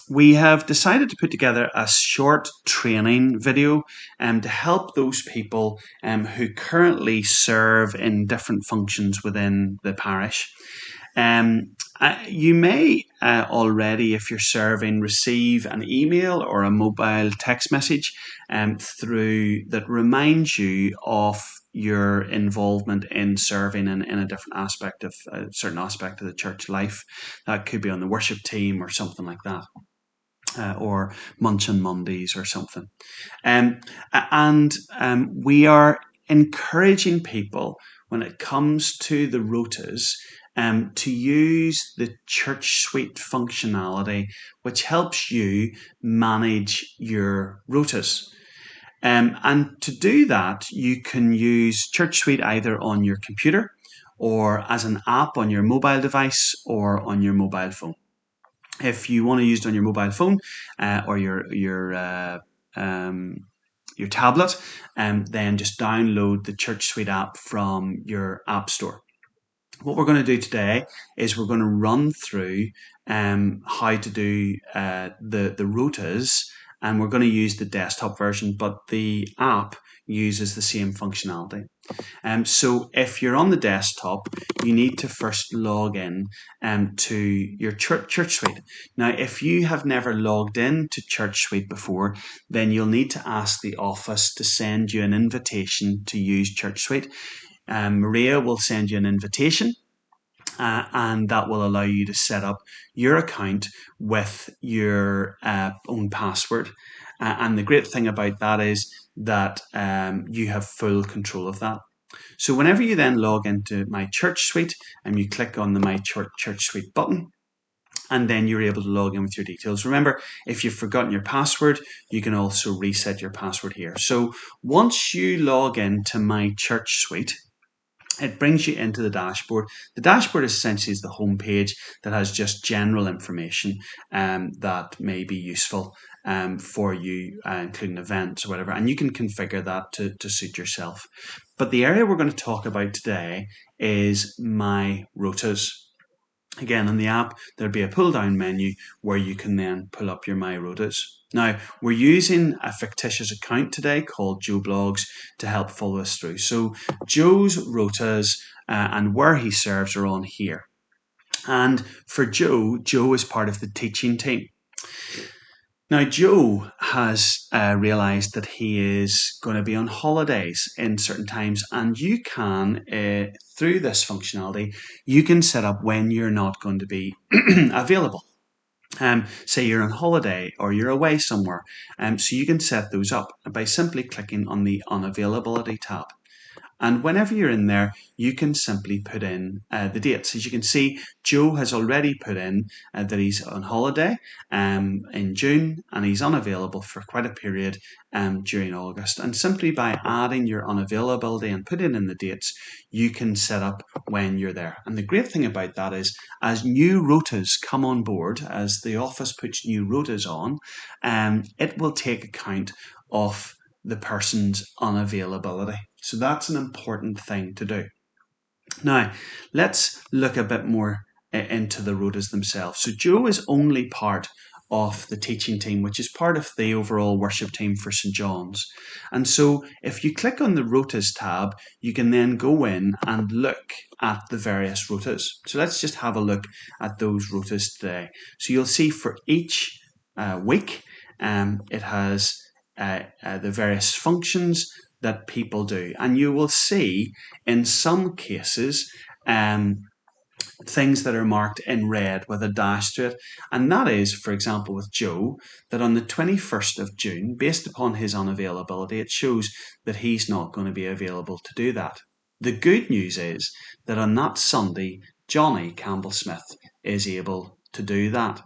we have decided to put together a short training video to help those people who currently serve in different functions within the parish. You may already, if you're serving, receive an email or a mobile text message through that reminds you of your involvement in serving in a different aspect of a certain aspect of the church life. That could be on the worship team or something like that. Or Munch on Mondays or something. Um, and we are encouraging people when it comes to the rotas to use the ChurchSuite functionality, which helps you manage your rotas. And to do that, you can use ChurchSuite either on your computer or as an app on your mobile device or on your mobile phone. If you want to use it on your mobile phone or your tablet, then just download the ChurchSuite app from your app store. What we're going to do today is we're going to run through how to do the rotas, and we're going to use the desktop version, but the app uses the same functionality. So if you're on the desktop, you need to first log in to your ChurchSuite. Now, if you have never logged in to ChurchSuite before, then you'll need to ask the office to send you an invitation to use ChurchSuite. Maria will send you an invitation. And that will allow you to set up your account with your own password. And the great thing about that is that you have full control of that. So whenever you then log into My ChurchSuite and you click on the My ChurchSuite button, and then you're able to log in with your details. Remember, if you've forgotten your password, you can also reset your password here. So once you log into My ChurchSuite, it brings you into the dashboard. The dashboard essentially is the home page that has just general information that may be useful for you, including events or whatever, and you can configure that to suit yourself. But the area we're going to talk about today is My rotas. Again, in the app, there'll be a pull-down menu where you can then pull up your My rotas. Now, we're using a fictitious account today called Joe Blogs to help follow us through. So Joe's rotas and where he serves are on here. And for Joe, Joe is part of the teaching team. Now, Joe has realised that he is going to be on holidays in certain times, and you can, through this functionality, you can set up when you're not going to be available. Say you're on holiday or you're away somewhere, so you can set those up by simply clicking on the Unavailability tab. And whenever you're in there, you can simply put in the dates. As you can see, Joe has already put in that he's on holiday in June and he's unavailable for quite a period during August. And simply by adding your unavailability and putting in the dates, you can set up when you're there. And the great thing about that is, as new rotas come on board, as the office puts new rotas on, it will take account of the person's unavailability. So that's an important thing to do. Now, let's look a bit more into the rotas themselves. So Joe is only part of the teaching team, which is part of the overall worship team for St. John's. And so if you click on the rotas tab, you can then go in and look at the various rotas. So let's just have a look at those rotas today. So you'll see for each week, it has the various functions that people do. And you will see in some cases things that are marked in red with a dash to it. And that is, for example, with Joe, that on the 21st of June, based upon his unavailability, it shows that he's not going to be available to do that. The good news is that on that Sunday, Johnny Campbell Smith is able to do that.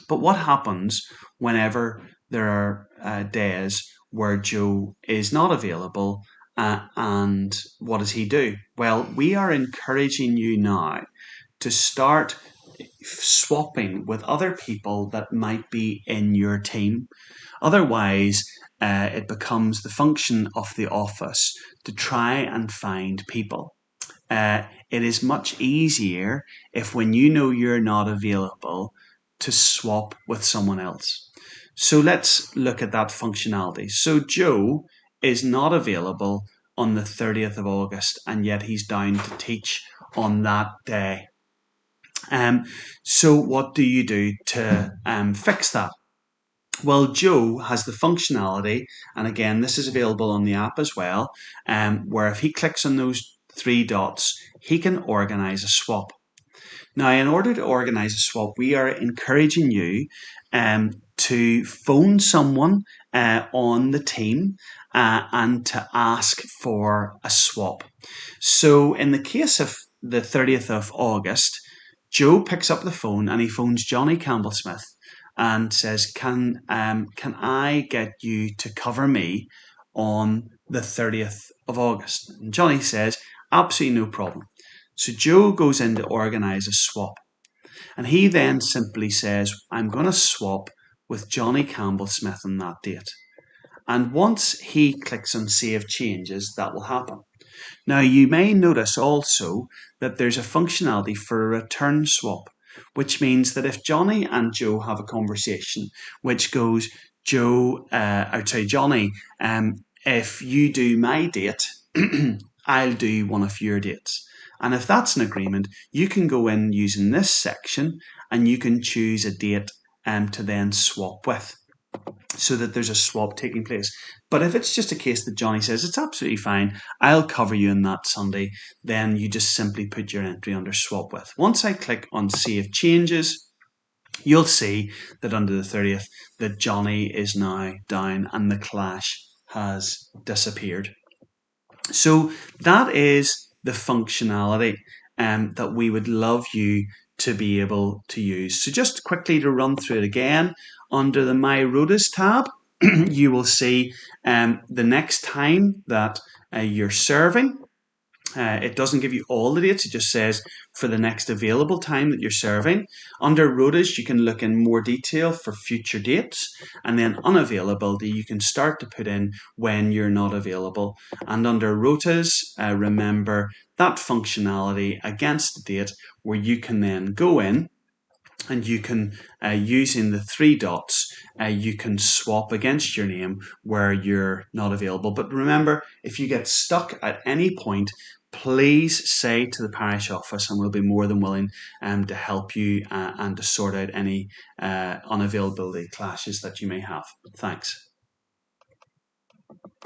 But what happens whenever there are days where Joe is not available and what does he do? Well, we are encouraging you now to start swapping with other people that might be in your team. Otherwise, it becomes the function of the office to try and find people. It is much easier if when you know you're not available to swap with someone else. So let's look at that functionality. So Joe is not available on the 30th of August, and yet he's down to teach on that day. So what do you do to fix that? Well, Joe has the functionality, and again, this is available on the app as well, where if he clicks on those three dots, he can organize a swap. Now, in order to organize a swap, we are encouraging you to phone someone on the team and to ask for a swap. So, in the case of the 30th of August, Joe picks up the phone and he phones Johnny Campbell Smith and says, can I get you to cover me on the 30th of August? And Johnny says, absolutely no problem. So Joe goes in to organise a swap. And he then simply says, I'm going to swap with Johnny Campbell Smith on that date. And once he clicks on Save Changes, that will happen. Now, you may notice also that there's a functionality for a return swap, which means that if Johnny and Joe have a conversation which goes, Johnny, if you do my date, I'll do one of your dates. And if that's an agreement, you can go in using this section and you can choose a date to then swap with, so that there's a swap taking place. But if it's just a case that Johnny says, it's absolutely fine, I'll cover you on that Sunday, then you just simply put your entry under swap with. Once I click on Save Changes, you'll see that under the 30th, that Johnny is now down and the clash has disappeared. So that is the functionality that we would love you to be able to use. So just quickly to run through it again, under the My Rotas tab, you will see the next time that you're serving. It doesn't give you all the dates, it just says for the next available time that you're serving. Under rotas, you can look in more detail for future dates, and then unavailability, you can start to put in when you're not available. And under rotas, remember that functionality against the date where you can then go in and you can, using the three dots, you can swap against your name where you're not available. But remember, if you get stuck at any point, please say to the parish office and we'll be more than willing to help you and to sort out any unavailability clashes that you may have. Thanks.